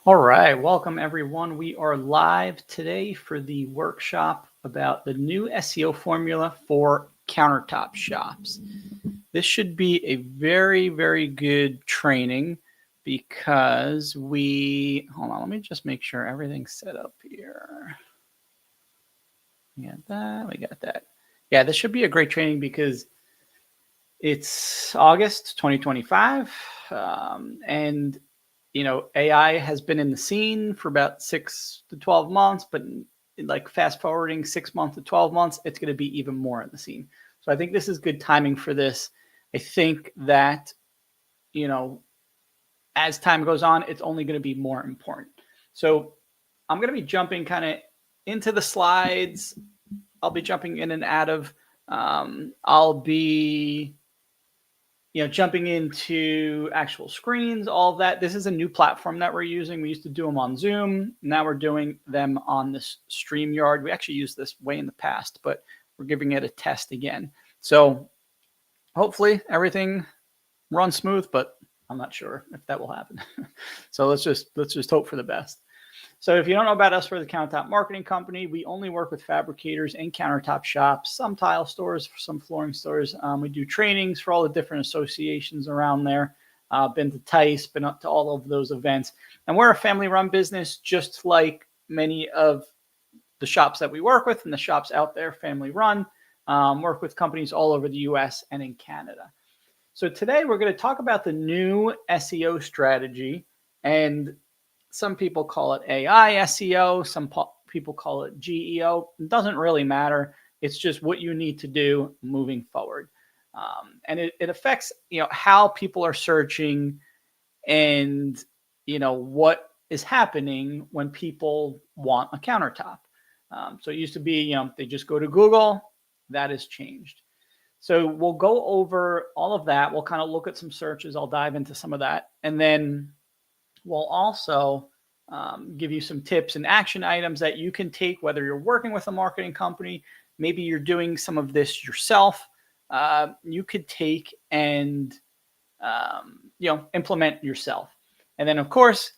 All right, welcome everyone. We are live today for the workshop about the new SEO formula for countertop shops. This should be a very good training because hold on, let me just make sure everything's set up here. We got that. Yeah, this should be a great training because it's August 2025, and AI has been in the scene for about 6 to 12 months, but like fast forwarding 6 months to 12 months, it's going to be even more in the scene. So I think this is good timing for this. I think that, as time goes on, it's only going to be more important. So I'm going to be jumping kind of into the slides. I'll be jumping in and out of, I'll be jumping into actual screens, all of that. This is a new platform that we're using. We used to do them on Zoom. Now we're doing them on this StreamYard. We actually used this way in the past, but we're giving it a test again. So hopefully everything runs smooth, but I'm not sure if that will happen. So let's just hope for the best. So if you don't know about us, we're the Countertop marketing company. We only work with fabricators and countertop shops, some tile stores, some flooring stores. We do trainings for all the different associations around there. Been to TICE, been up to all of those events. And we're a family-run business, just like many of the shops that we work with and the shops out there, family-run. Work with companies all over the US and in Canada. So today we're going to talk about the new SEO strategy, and some people call it AI SEO. Some people call it GEO. It doesn't really matter. It's just what you need to do moving forward. And it affects, how people are searching and, what is happening when people want a countertop. So it used to be, they just go to Google. That has changed. So we'll go over all of that. We'll kind of look at some searches. I'll dive into some of that. And then we'll also give you some tips and action items that you can take, whether you're working with a marketing company, maybe you're doing some of this yourself. You could take and implement yourself. And then, of course,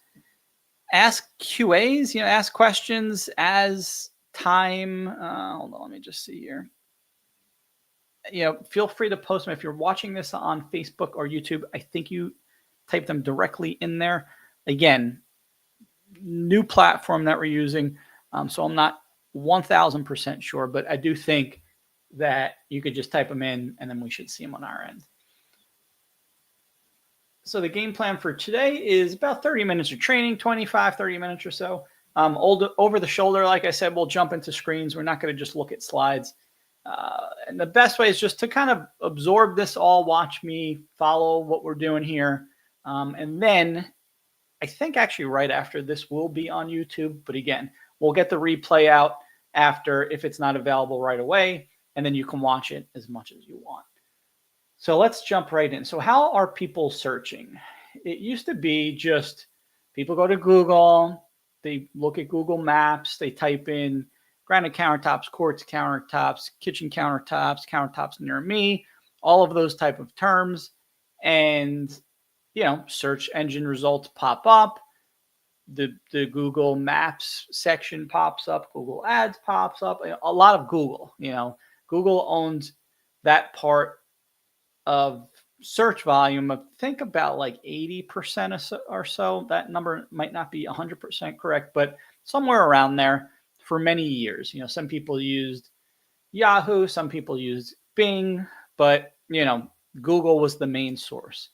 ask QAs. Ask questions as time. Hold on, let me just see here. Feel free to post them if you're watching this on Facebook or YouTube. I think you type them directly in there. Again, new platform that we're using. So I'm not 1000% sure, but I do think that you could just type them in and then we should see them on our end. So the game plan for today is about 30 minutes of training, 25, 30 minutes or so. Over the shoulder, like I said, we'll jump into screens. We're not going to just look at slides. And the best way is just to kind of absorb this all, watch me, follow what we're doing here. And then I think actually right after this will be on YouTube. But again, we'll get the replay out after if it's not available right away. And then you can watch it as much as you want. So let's jump right in. So how are people searching? It used to be just people go to Google. They look at Google Maps. They type in granite countertops, quartz countertops, kitchen countertops, countertops near me, all of those type of terms. And, search engine results pop up. The Google Maps section pops up. Google Ads pops up. A lot of Google, Google owns that part of search volume of, think about like 80% or so. That number might not be 100% correct, but somewhere around there. For many years, some people used Yahoo, some people used Bing, but Google was the main source.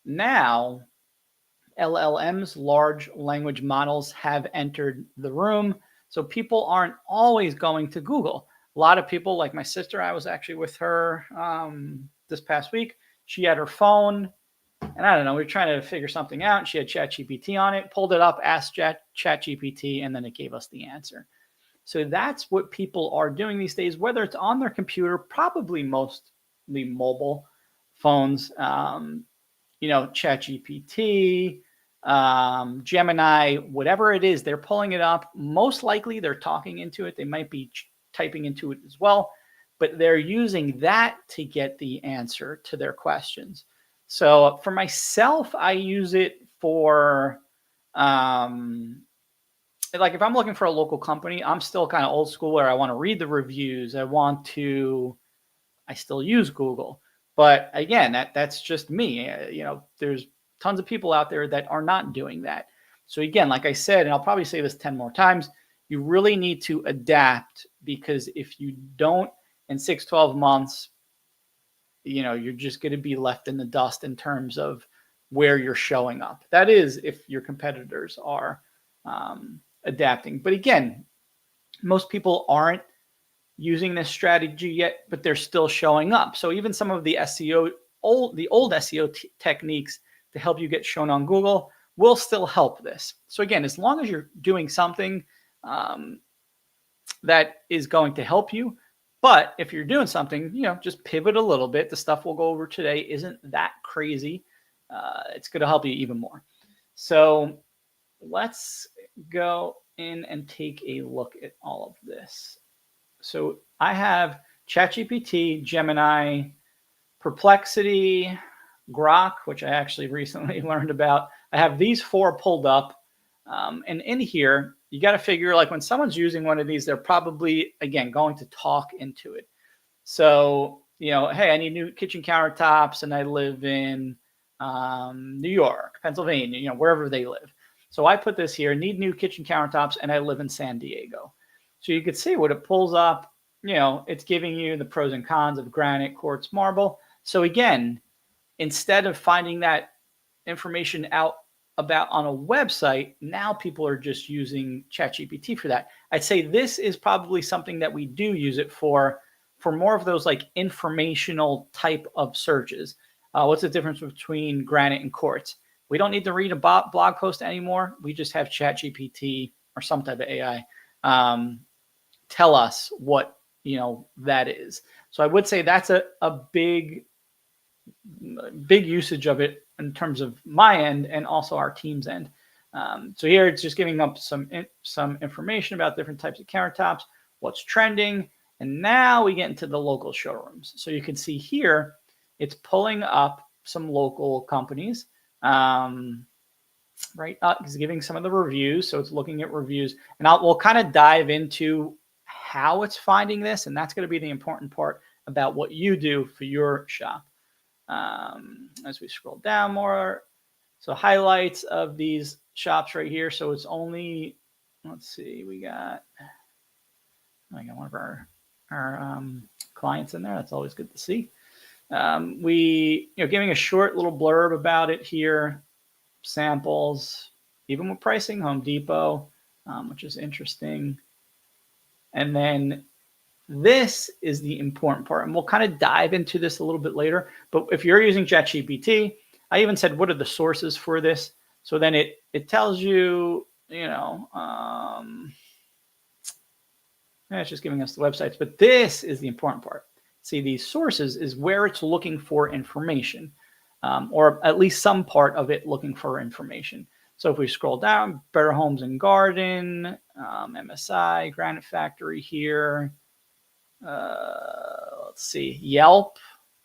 Now LLMs, large language models, have entered the room, so people aren't always going to Google. A lot of people, like my sister, I was actually with her this past week. She had her phone, and I don't know, we were trying to figure something out. She had ChatGPT on it, pulled it up, asked ChatGPT, and then it gave us the answer. So that's what people are doing these days, whether it's on their computer, probably mostly mobile phones, ChatGPT, Gemini, whatever it is, they're pulling it up. Most likely they're talking into it. They might be typing into it as well, but they're using that to get the answer to their questions. So for myself, I use it for Like if I'm looking for a local company, I'm still kind of old school where I want to read the reviews. I still use Google. But again, that's just me. There's tons of people out there that are not doing that. So again, like I said, and I'll probably say this 10 more times, you really need to adapt, because if you don't, in 6, 12 months, you're just going to be left in the dust in terms of where you're showing up. That is, if your competitors are adapting. But again, most people aren't using this strategy yet, but they're still showing up. So even some of the old SEO techniques to help you get shown on Google will still help this. So again, as long as you're doing something that is going to help you, but if you're doing something, just pivot a little bit. The stuff we'll go over today isn't that crazy. It's going to help you even more. So let's go in and take a look at all of this. So I have ChatGPT, Gemini, Perplexity, Grok, which I actually recently learned about. I have these 4 pulled up. And in here, you got to figure, like, when someone's using one of these, they're probably, again, going to talk into it. So, hey, I need new kitchen countertops, and I live in New York, Pennsylvania, wherever they live. So I put this here, need new kitchen countertops, and I live in San Diego. So you could see what it pulls up. It's giving you the pros and cons of granite, quartz, marble. So again, instead of finding that information out about on a website, now people are just using ChatGPT for that. I'd say this is probably something that we do use it for more of those like informational type of searches. What's the difference between granite and quartz? We don't need to read a blog post anymore. We just have ChatGPT or some type of AI tell us what that is. So I would say that's a big usage of it in terms of my end and also our team's end. So here it's just giving up some information about different types of countertops, what's trending, and now we get into the local showrooms. So you can see here it's pulling up some local companies. Right, it's giving some of the reviews, so it's looking at reviews, and we'll kind of dive into how it's finding this, and that's going to be the important part about what you do for your shop. As we scroll down more, so highlights of these shops right here. So it's only, let's see, we got one of our clients in there. That's always good to see. We giving a short little blurb about it here, samples, even with pricing, Home Depot, which is interesting. And then this is the important part, and we'll kind of dive into this a little bit later. But if you're using ChatGPT, I even said, what are the sources for this? So then it tells you, it's just giving us the websites. But this is the important part. See, these sources is where it's looking for information, or at least some part of it looking for information. So if we scroll down, Better Homes and Garden, MSI, Granite Factory here. Let's see, Yelp,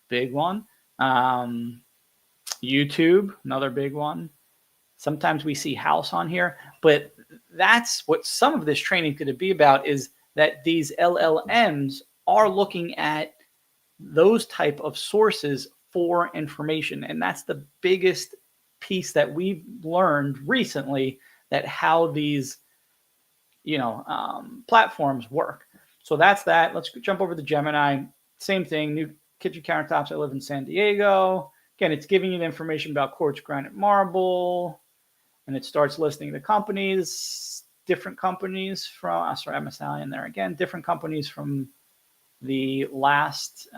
big one. YouTube, another big one. Sometimes we see house on here, but that's what some of this training is going to be about, is that these LLMs are looking at those type of sources for information. And that's the biggest piece that we've learned recently, that how these, platforms work. So that's that. Let's jump over to Gemini. Same thing, new kitchen countertops. I live in San Diego. Again, it's giving you the information about quartz, granite, marble, and it starts listing the companies, different companies from, MSI in there again, different companies from the last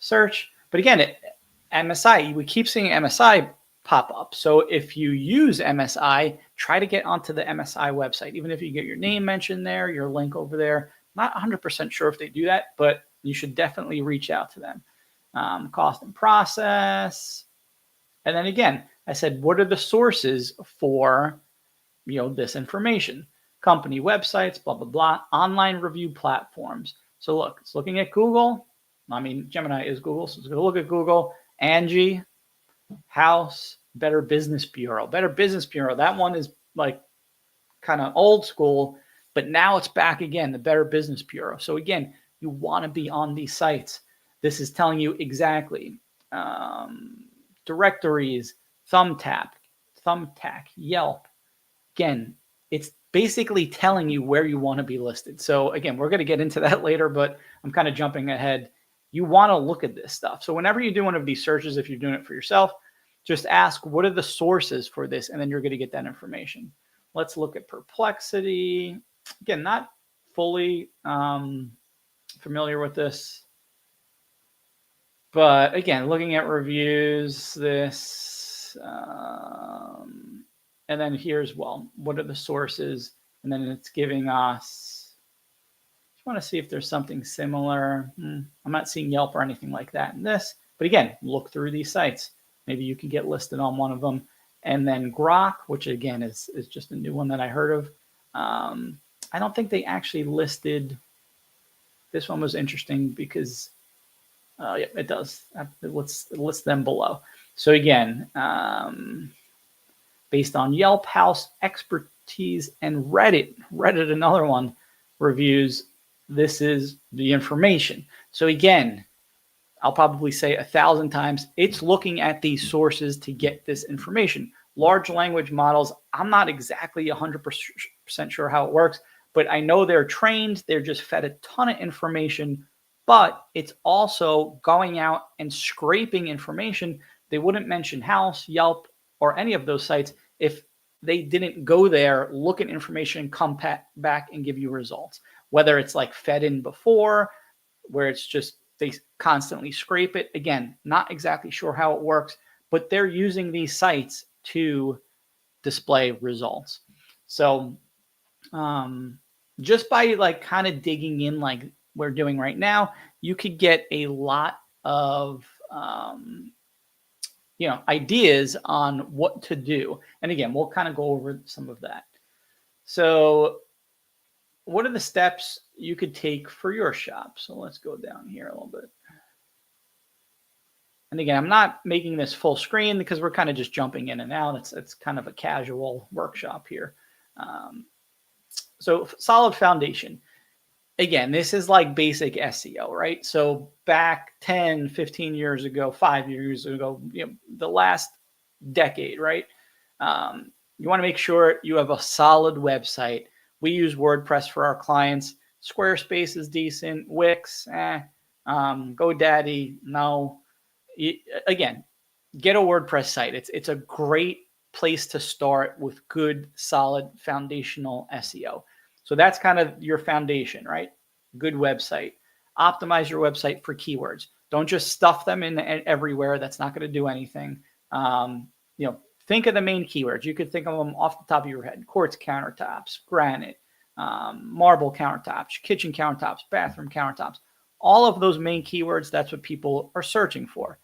search. But again, MSI, we keep seeing MSI pop up. So if you use MSI, try to get onto the MSI website. Even if you get your name mentioned there, your link over there. Not 100% sure if they do that, but you should definitely reach out to them. Cost and process. And then again, I said, what are the sources for, this information? Company websites, blah, blah, blah, online review platforms. So look, it's looking at Google. Gemini is Google, so it's going to look at Google, Angie, house, Better Business Bureau. Better Business Bureau. That one is like kind of old school, but now it's back again, the Better Business Bureau. So again, you want to be on these sites. This is telling you exactly directories, Thumbtack, Yelp. Again, it's basically telling you where you want to be listed. So again, we're going to get into that later, but I'm kind of jumping ahead. You want to look at this stuff. So whenever you do one of these searches, if you're doing it for yourself, just ask, what are the sources for this? And then you're going to get that information. Let's look at Perplexity. Again, not fully familiar with this. But again, looking at reviews, this, and then here's, well, what are the sources? And then it's giving us, just want to see if there's something similar. I'm not seeing Yelp or anything like that in this. But again, look through these sites. Maybe you can get listed on one of them. And then Grok, which again is just a new one that I heard of. I don't think they actually listed. This one was interesting because, yeah, it does. It lists them below. So again, based on Yelp, House, Expertise, and Reddit, another one, reviews, this is the information. So again, I'll probably say 1,000 times, it's looking at these sources to get this information. Large language models, I'm not exactly 100% sure how it works, but I know they're trained. They're just fed a ton of information, but it's also going out and scraping information. They wouldn't mention House, Yelp, or any of those sites if they didn't go there, look at information, come back and give you results. Whether it's like fed in before, where it's just they constantly scrape it. Again, not exactly sure how it works, but they're using these sites to display results. So just by like kind of digging in like we're doing right now, you could get a lot of ideas on what to do. And again, we'll kind of go over some of that. So what are the steps you could take for your shop? So let's go down here a little bit. And again, I'm not making this full screen because we're kind of just jumping in and out. It's kind of a casual workshop here. So solid foundation. Again, this is like basic SEO, right? So back 10, 15 years ago, 5 years ago, the last decade, right? You want to make sure you have a solid website. We use WordPress for our clients. Squarespace is decent. Wix, GoDaddy, no. Again, get a WordPress site. It's a great place to start with good, solid, foundational SEO. So that's kind of your foundation, right? Good website. Optimize your website for keywords. Don't just stuff them in everywhere. That's not going to do anything. Think of the main keywords. You could think of them off the top of your head. Quartz countertops, granite, marble countertops, kitchen countertops, bathroom countertops. All of those main keywords, that's what people are searching for.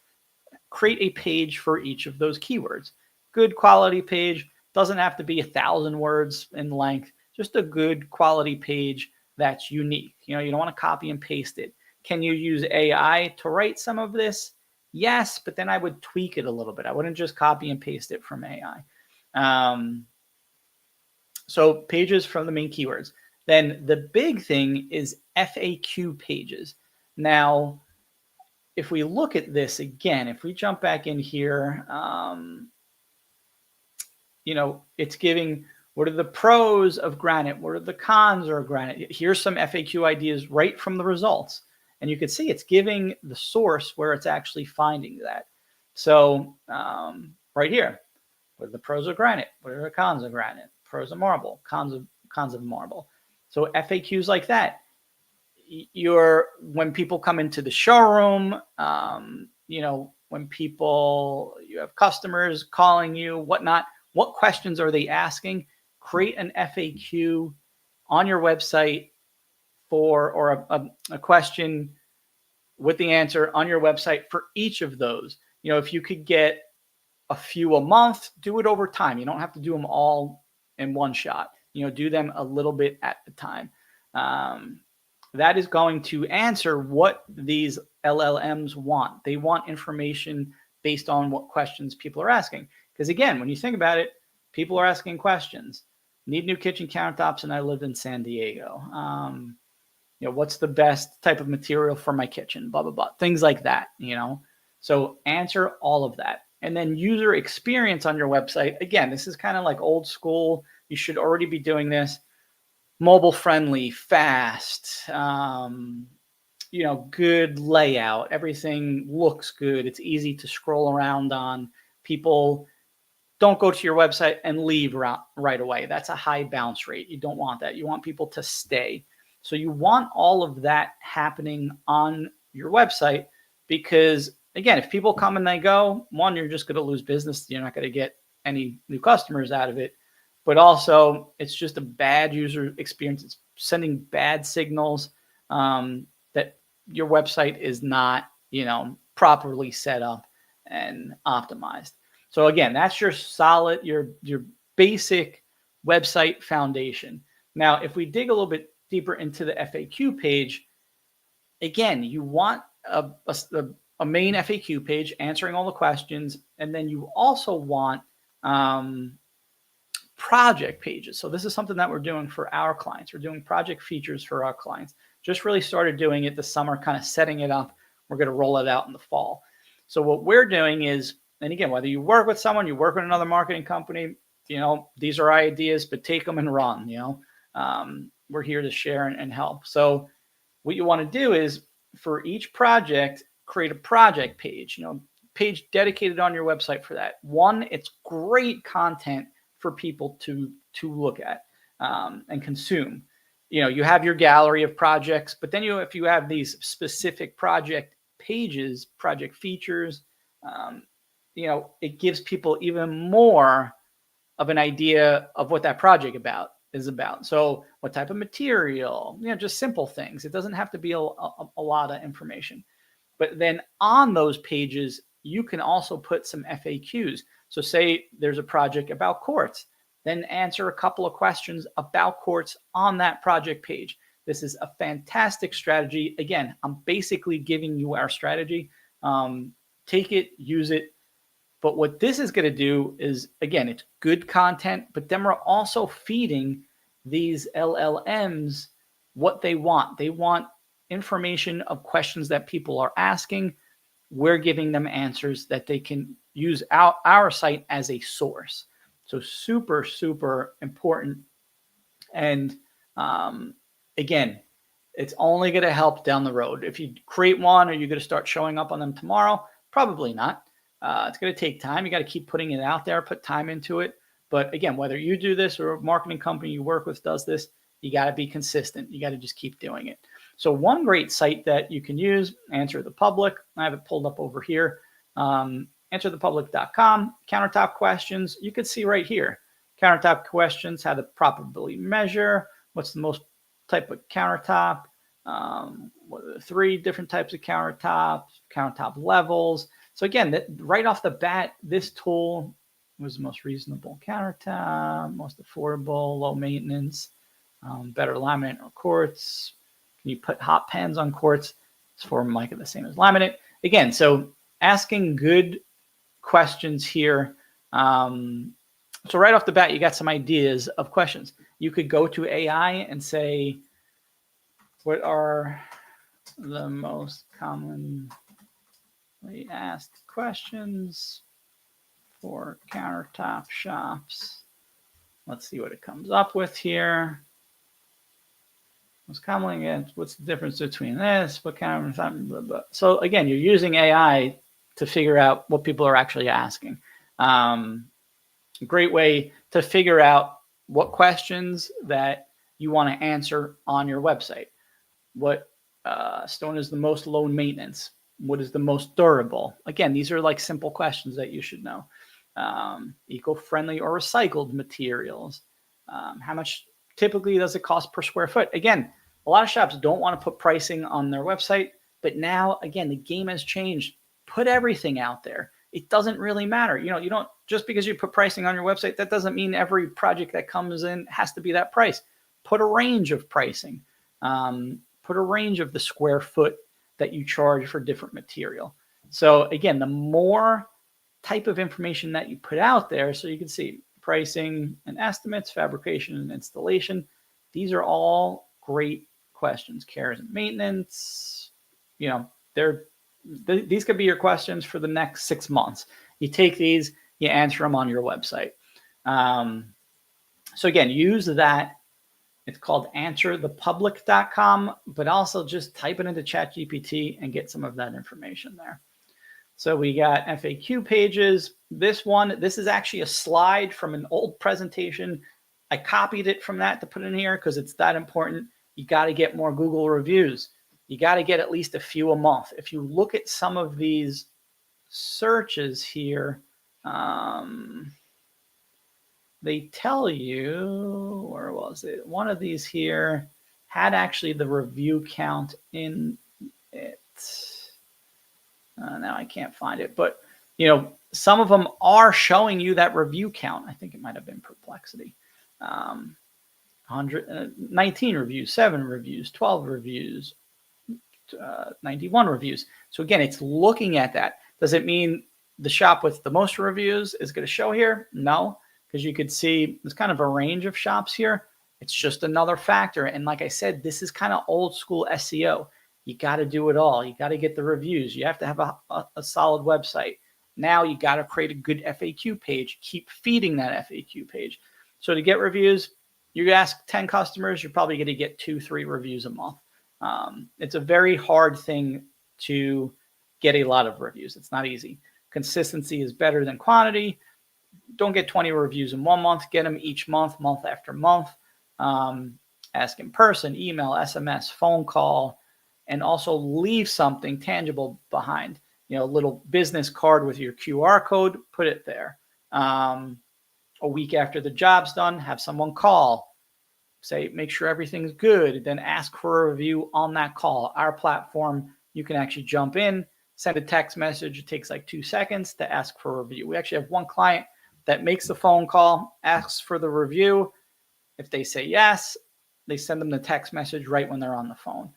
Create a page for each of those keywords. Good quality page. Doesn't have to be 1,000 words in length. Just a good quality page that's unique. You don't want to copy and paste it. Can you use AI to write some of this? Yes, but then I would tweak it a little bit. I wouldn't just copy and paste it from AI. So pages from the main keywords. Then the big thing is FAQ pages. Now, if we look at this again, if we jump back in here, it's giving, what are the pros of granite? What are the cons of granite? Here's some FAQ ideas right from the results. And you can see it's giving the source where it's actually finding that. So right here, what are the pros of granite? What are the cons of granite? Pros of marble, cons of marble. So FAQs like that. When people come into the showroom, when you have customers calling you, whatnot, what questions are they asking? Create an FAQ on your website or a question with the answer on your website for each of those. If you could get a few a month, do it over time. You don't have to do them all in one shot. Do them a little bit at a time. That is going to answer what these LLMs want. They want information based on what questions people are asking. Because again, when you think about it, people are asking questions. Need new kitchen countertops, and I lived in San Diego. What's the best type of material for my kitchen? Blah, blah, blah. Things like that, So answer all of that. And then user experience on your website. Again, this is kind of like old school. You should already be doing this. Mobile friendly, fast, good layout. Everything looks good. It's easy to scroll around on. People don't go to your website and leave right away. That's a high bounce rate. You don't want that. You want people to stay. So you want all of that happening on your website because, again, if people come and they go, one, you're just going to lose business. You're not going to get any new customers out of it. But also, it's just a bad user experience. It's sending bad signals that your website is not, properly set up and optimized. So again, that's your solid, your basic website foundation. Now, if we dig a little bit deeper into the FAQ page, again, you want a main FAQ page answering all the questions, and then you also want project pages. So this is something that we're doing for our clients. We're doing project features for our clients. Just really started doing it this summer, kind of setting it up. We're going to roll it out in the fall. So what we're doing is, and again, whether you work with someone, you work with another marketing company, these are ideas, but take them and run, we're here to share and help. So what you want to do is for each project, create a project page, page dedicated on your website for that. One, it's great content for people to look at and consume. You have your gallery of projects, but then if you have these specific project pages, project features, it gives people even more of an idea of what that project is about. So what type of material, just simple things. It doesn't have to be a lot of information. But then on those pages, you can also put some FAQs. So say there's a project about quartz, then answer a couple of questions about quartz on that project page. This is a fantastic strategy. Again, I'm basically giving you our strategy. Take it, use it. But what this is going to do is, again, it's good content, but then we're also feeding these LLMs what they want. They want information of questions that people are asking. We're giving them answers that they can use our site as a source. So super, super important. And again, it's only going to help down the road. If you create one, are you going to start showing up on them tomorrow? Probably not. It's going to take time. You got to keep putting it out there, put time into it. But again, whether you do this or a marketing company you work with does this, you got to be consistent. You got to just keep doing it. So one great site that you can use, Answer the Public. I have it pulled up over here. AnswerThePublic.com. Countertop questions. You can see right here. Countertop questions, how to properly measure. What's the most type of countertop? What are the 3 different types of countertops? Countertop levels. So again, right off the bat, this tool was the most reasonable countertop, most affordable, low maintenance, better laminate or quartz. Can you put hot pans on quartz? It's for mica the same as laminate. Again, so asking good questions here. So right off the bat, you got some ideas of questions. You could go to AI and say, what are the most commonly asked questions for countertop shops? Let's see what it comes up with here. Most commonly asked, what's the difference between this? What kind of blah, blah. So again, you're using AI to figure out what people are actually asking. Great way to figure out what questions that you want to answer on your website. What stone is the most low maintenance? What is the most durable? Again, these are like simple questions that you should know. Eco-friendly or recycled materials. How much typically does it cost per square foot? Again, a lot of shops don't want to put pricing on their website, but now, again, the game has changed. Put everything out there. It doesn't really matter. You don't, just because you put pricing on your website, that doesn't mean every project that comes in has to be that price. Put a range of pricing. Put a range of the square foot that you charge for different material. So again, the more type of information that you put out there. So you can see pricing and estimates, fabrication and installation. These are all great questions. Cares and maintenance, you know, these could be your questions for the next 6 months. You take these, you answer them on your website. So again, use that. It's called answerthepublic.com, but also just type it into ChatGPT and get some of that information there. So we got FAQ pages. This is actually a slide from an old presentation. I copied it from that to put in here because it's that important. You got to get more Google reviews. You got to get at least a few a month. If you look at some of these searches here, they tell you, where was it? One of these here had actually the review count in it. Now I can't find it, but you know, some of them are showing you that review count. I think it might have been Perplexity. 119 reviews, 7 reviews, 12 reviews, 91 reviews. So again, it's looking at that. Does it mean the shop with the most reviews is going to show here? No, because you could see there's kind of a range of shops here. It's just another factor. And like I said, this is kind of old school SEO. You got to do it all. You got to get the reviews. You have to have a solid website. Now you got to create a good FAQ page. Keep feeding that FAQ page. So to get reviews, you ask 10 customers, you're probably going to get 2-3 reviews a month. It's a very hard thing to get a lot of reviews. It's not easy. Consistency is better than quantity. Don't get 20 reviews in 1 month. Get them each month, month after month. Ask in person, email, SMS, phone call, and also leave something tangible behind. You know, a little business card with your QR code, put it there. A week after the job's done, have someone call, say, make sure everything's good, then ask for a review on that call. Our platform, you can actually jump in, send a text message. It takes like 2 seconds to ask for a review. We actually have one client that makes the phone call, asks for the review. If they say yes, they send them the text message right when they're on the phone.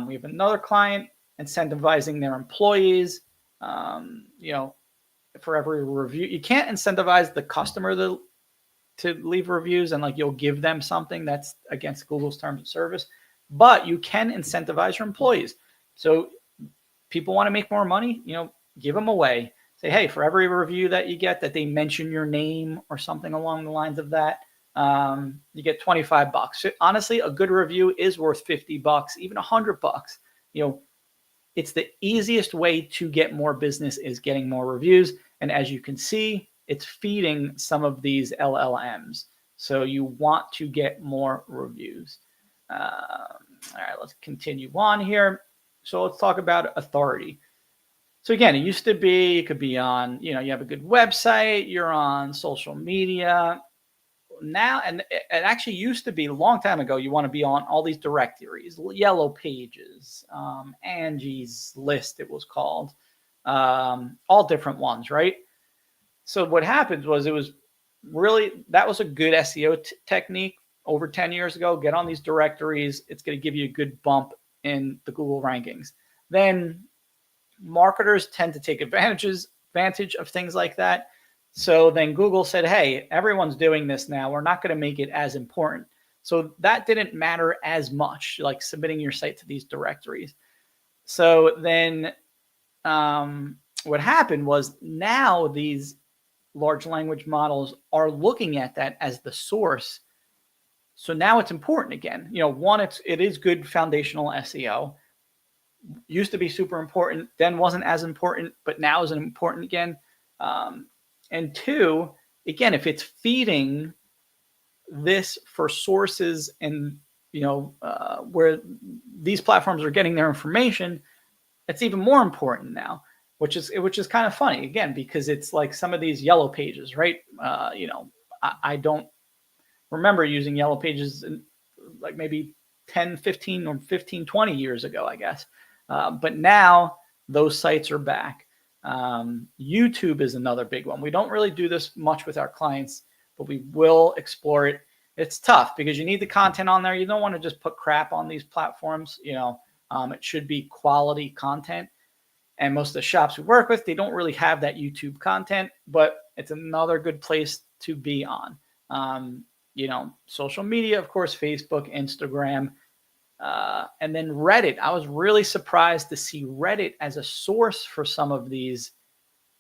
We have another client incentivizing their employees, you know, for every review. You can't incentivize the customer to leave reviews and like you'll give them something. That's against Google's terms of service, but you can incentivize your employees. So people want to make more money, you know, give them away. Say, hey, for every review that you get that they mention your name or something along the lines of that, you get $25. Honestly, a good review is worth $50, even $100. You know, it's the easiest way to get more business is getting more reviews. And as you can see, it's feeding some of these LLMs. So you want to get more reviews. All right, let's continue on here. So let's talk about authority. So again, it used to be, it could be on, you know, you have a good website, you're on social media. Now, and it actually used to be a long time ago, you want to be on all these directories, Yellow Pages, Angie's List, it was called, all different ones, right? So what happened was it was really, that was a good SEO technique over 10 years ago. Get on these directories. It's going to give you a good bump in the Google rankings. Then marketers tend to take advantage of things like that. So then Google said, hey, everyone's doing this now. We're not going to make it as important. So that didn't matter as much, like submitting your site to these directories. So then what happened was now these large language models are looking at that as the source. So now it's important again. You know, one, it is good foundational SEO. Used to be super important, then wasn't as important, but now is important again. And two, again, if it's feeding this for sources and, you know, where these platforms are getting their information, it's even more important now, which is kind of funny, again, because it's like some of these Yellow Pages, right? You know, I don't remember using Yellow Pages in like maybe 10, 15 or 15, 20 years ago, I guess. But now those sites are back. YouTube is another big one. We don't really do this much with our clients, but we will explore it. It's tough because you need the content on there. You don't want to just put crap on these platforms. You know, it should be quality content. And most of the shops we work with, they don't really have that YouTube content, but it's another good place to be on. Social media, of course, Facebook, Instagram, and then Reddit. I was really surprised to see Reddit as a source for some of these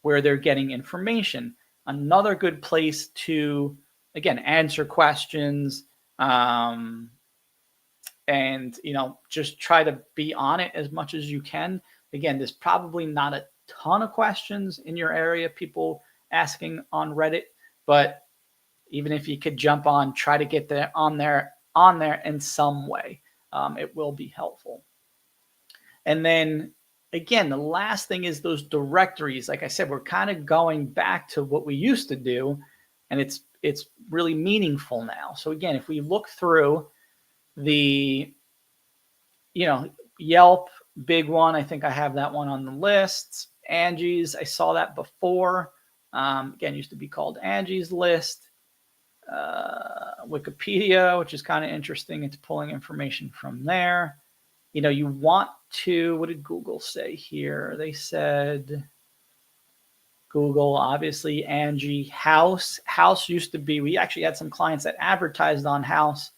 where they're getting information. Another good place to, again, answer questions, and just try to be on it as much as you can. Again, there's probably not a ton of questions in your area, people asking on Reddit, but even if you could jump on, try to get there on there in some way. It will be helpful. And then again, the last thing is those directories. Like I said, we're kind of going back to what we used to do, and it's really meaningful now. So again, if we look through the, Yelp, big one. I think I have that one on the list. Angie's, I saw that before. Again, used to be called Angie's List. Wikipedia, which is kind of interesting. It's pulling information from there. You want to, what did Google say here? They said Google, obviously, Angie, House. House used to be, we actually had some clients that advertised on House,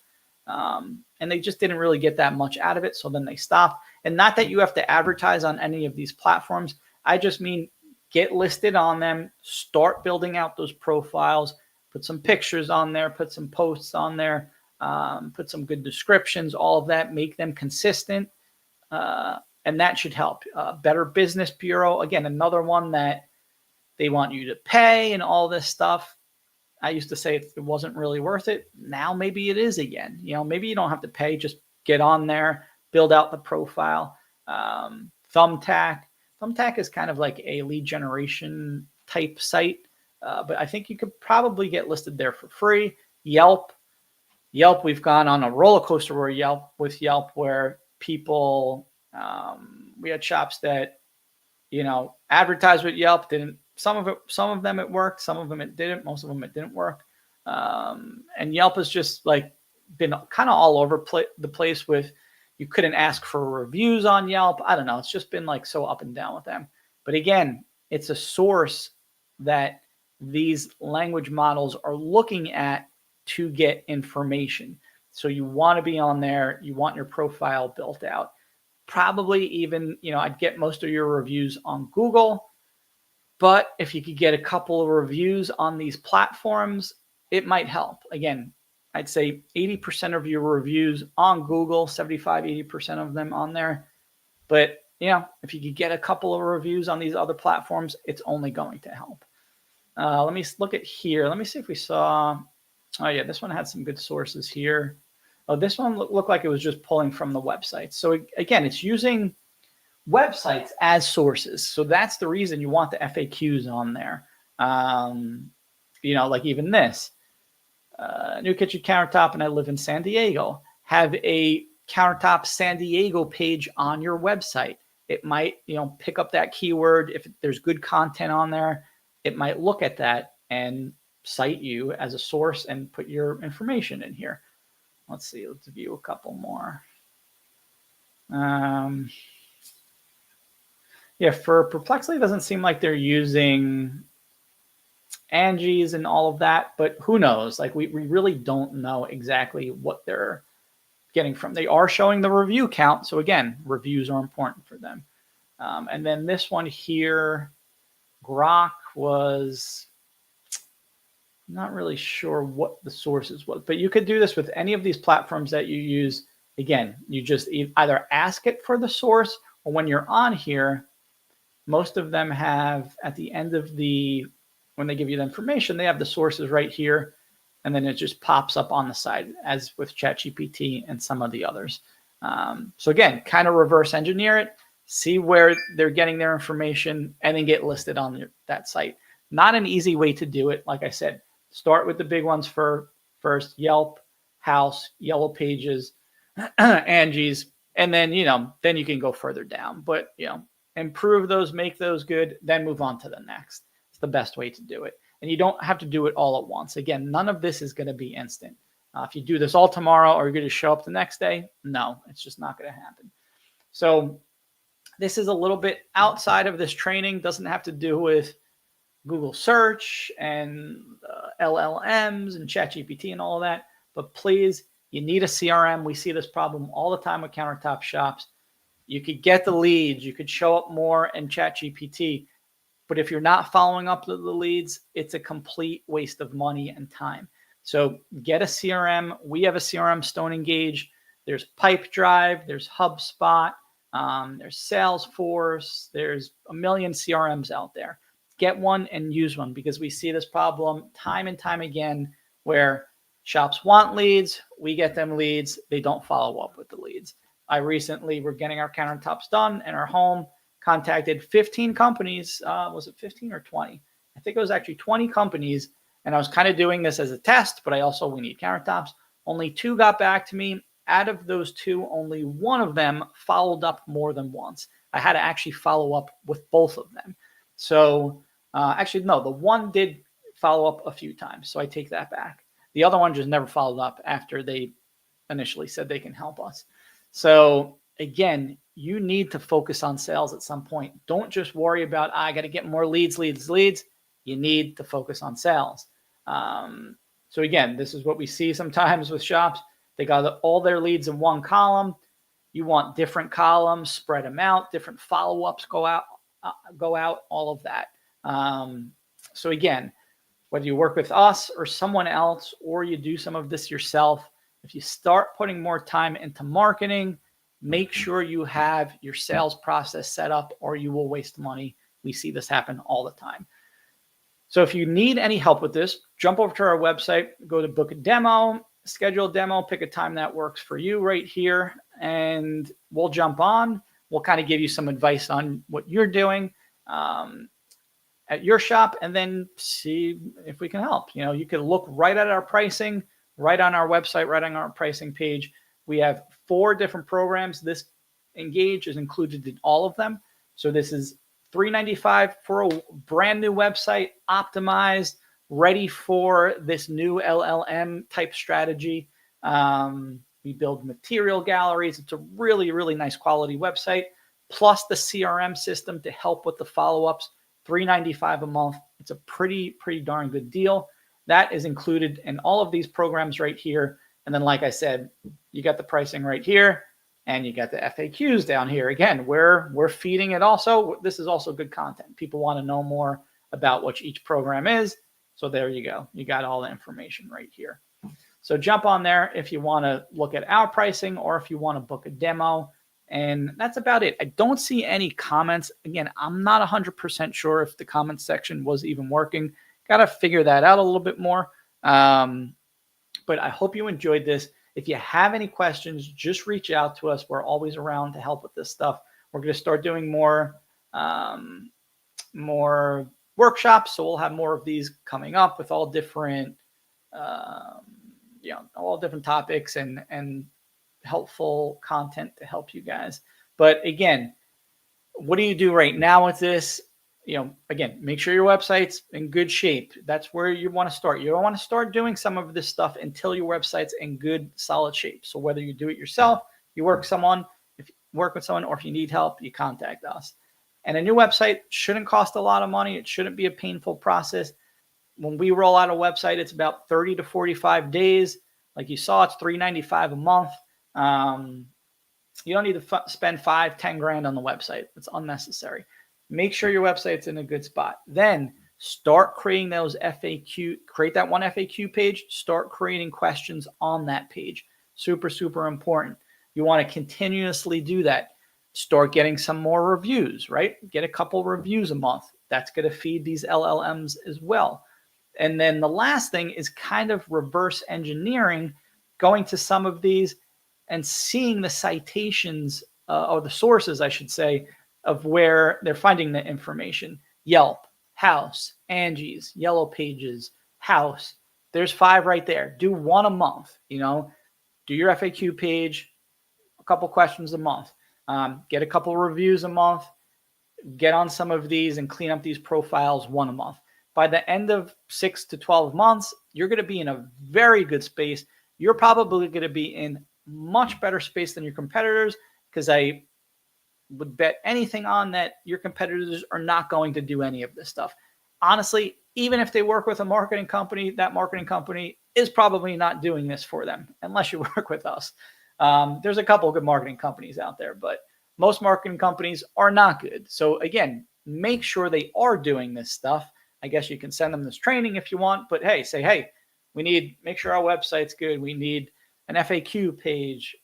and they just didn't really get that much out of it. So then they stopped. And not that you have to advertise on any of these platforms. I just mean get listed on them, start building out those profiles, put some pictures on there, put some posts on there, put some good descriptions, all of that, make them consistent. And that should help. Better Business Bureau, again, another one that they want you to pay and all this stuff. I used to say it wasn't really worth it. Now maybe it is again. Maybe you don't have to pay, just get on there, build out the profile. Thumbtack is kind of like a lead generation type site, but I think you could probably get listed there for free. Yelp, we've gone on a roller coaster with Yelp where people, we had shops that, advertised with Yelp, didn't. Some of them it worked, some of them it didn't, most of them it didn't work. And Yelp has just like been kind of all over the place with, you couldn't ask for reviews on Yelp. I don't know. It's just been like so up and down with them. But again, it's a source that these language models are looking at to get information. So you want to be on there. You want your profile built out. Probably even, I'd get most of your reviews on Google. But if you could get a couple of reviews on these platforms, it might help. Again, I'd say 80% of your reviews on Google, 75, 80% of them on there. But, if you could get a couple of reviews on these other platforms, it's only going to help. Let me look at here. Let me see if we saw, oh yeah, this one had some good sources here. Oh, this one looked like it was just pulling from the website. So again, it's using websites as sources. So that's the reason you want the FAQs on there. Like even this, New Kitchen Countertop, and I live in San Diego. Have a Countertop San Diego page on your website. It might, pick up that keyword. If there's good content on there, it might look at that and cite you as a source and put your information in here. Let's see, let's view a couple more. Yeah, for Perplexly, it doesn't seem like they're using Angie's and all of that, but who knows? Like we really don't know exactly what they're getting from. They are showing the review count. So again, reviews are important for them. And then this one here, Grok was not really sure what the sources was, but you could do this with any of these platforms that you use. Again, you just either ask it for the source, or when you're on here, most of them have at the end of when they give you the information, they have the sources right here, and then it just pops up on the side as with ChatGPT and some of the others. So again, kind of reverse engineer it, see where they're getting their information, and then get listed on that site. Not an easy way to do it. Like I said, start with the big ones first, Yelp, House, Yellow Pages, Angie's, and then, then you can go further down. But, improve those, make those good, then move on to the next. It's the best way to do it. And you don't have to do it all at once. Again, none of this is going to be instant. If you do this all tomorrow, or you're going to show up the next day, no, it's just not going to happen. So This is a little bit outside of this training, doesn't have to do with Google search and LLMs and ChatGPT and all of that. But please, you need a CRM. We see this problem all the time with countertop shops. You could get the leads, you could show up more in ChatGPT, but if you're not following up the leads, it's a complete waste of money and time. So get a CRM. We have a CRM, Stone Engage. There's Pipedrive, there's HubSpot, there's Salesforce, there's a million CRMs out there. Get one and use one, because we see this problem time and time again where shops want leads, we get them leads, they don't follow up with the leads. I recently were getting our countertops done in our home, contacted 15 companies. Was it 15 or 20? I think it was actually 20 companies. And I was kind of doing this as a test, but we need countertops. Only 2 got back to me. Out of those 2, only 1 of them followed up more than once. I had to actually follow up with both of them. So actually, no, the 1 did follow up a few times. So I take that back. The other one just never followed up after they initially said they can help us. So again, you need to focus on sales at some point. Don't just worry about, I got to get more leads. You need to focus on sales. So again, this is what we see sometimes with shops. They got all their leads in one column. You want different columns, spread them out, different follow-ups go out, all of that. So again, whether you work with us or someone else, or you do some of this yourself, if you start putting more time into marketing, make sure you have your sales process set up, or you will waste money. We see this happen all the time. So if you need any help with this, jump over to our website, go to book a demo, schedule a demo, pick a time that works for you right here, and we'll jump on. We'll kind of give you some advice on what you're doing at your shop, and then see if we can help. You know, you can look right at our pricing, right on our website, right on our pricing page. We have 4 different programs. This Engage is included in all of them. So this is $395 for a brand new website, optimized, ready for this new LLM type strategy. We build material galleries. It's a really, really nice quality website, plus the CRM system to help with the follow-ups. $395 a month. It's a pretty darn good deal. That is included in all of these programs right here. And then, like I said, you got the pricing right here, and you got the FAQs down here. Again, we're feeding it also. This is also good content. People want to know more about what each program is. So there you go. You got all the information right here. So jump on there if you want to look at our pricing, or if you want to book a demo. And that's about it. I don't see any comments. Again, I'm not 100% sure if the comment section was even working. Got to figure that out a little bit more. But I hope you enjoyed this. If you have any questions, just reach out to us. We're always around to help with this stuff. We're going to start doing more workshops. So we'll have more of these coming up with all different, all different topics and helpful content to help you guys. But again, what do you do right now with this? Again, make sure your website's in good shape. That's where you want to start. You don't want to start doing some of this stuff until your website's in good, solid shape. So whether you do it yourself, you work with someone, or if you need help, you contact us. And a new website shouldn't cost a lot of money. It shouldn't be a painful process. When we roll out a website, it's about 30 to 45 days. Like you saw, it's $395 a month. You don't need to spend $5-10 grand on the website. It's unnecessary. Make sure your website's in a good spot. Then start creating those create that one FAQ page, start creating questions on that page. Super, super important. You want to continuously do that. Start getting some more reviews, right? Get a couple reviews a month. That's going to feed these LLMs as well. And then the last thing is kind of reverse engineering, going to some of these and seeing the citations or the sources, I should say, of where they're finding the information. Yelp, House, Angie's, Yellow Pages, House. There's 5 right there. Do 1 a month. Do your FAQ page, a couple questions a month. Get a couple reviews a month. Get on some of these and clean up these profiles 1 a month. By the end of 6 to 12 months, you're going to be in a very good space. You're probably going to be in much better space than your competitors, because would bet anything on that your competitors are not going to do any of this stuff. Honestly, even if they work with a marketing company, that marketing company is probably not doing this for them unless you work with us. There's a couple of good marketing companies out there, but most marketing companies are not good. So again, make sure they are doing this stuff. I guess you can send them this training if you want, but hey, say, hey, make sure our website's good. We need an FAQ page.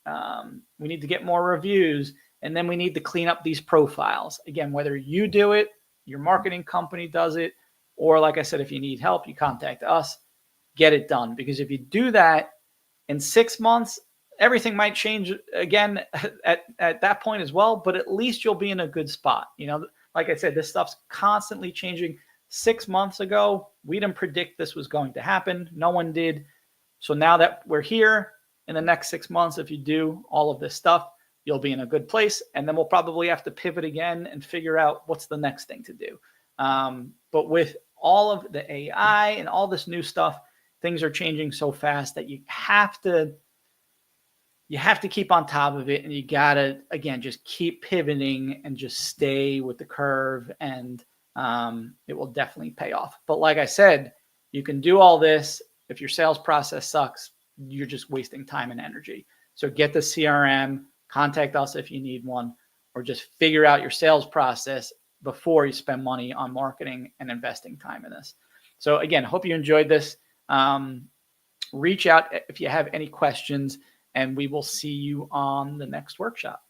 We need to get more reviews. And then we need to clean up these profiles. Again, whether you do it, your marketing company does it, or like I said, if you need help, you contact us, get it done. Because if you do that in 6 months, everything might change again at that point as well, but at least you'll be in a good spot. You know, like I said, this stuff's constantly changing. 6 months ago, we didn't predict this was going to happen. No one did. So now that we're here, in the next 6 months, if you do all of this stuff, you'll be in a good place. And then we'll probably have to pivot again and figure out what's the next thing to do. But with all of the AI and all this new stuff, things are changing so fast that you have to keep on top of it. And you got to, again, just keep pivoting and just stay with the curve. And it will definitely pay off. But like I said, you can do all this. If your sales process sucks, you're just wasting time and energy. So get the CRM, contact us if you need one, or just figure out your sales process before you spend money on marketing and investing time in this. So again, hope you enjoyed this. Reach out if you have any questions, and we will see you on the next workshop.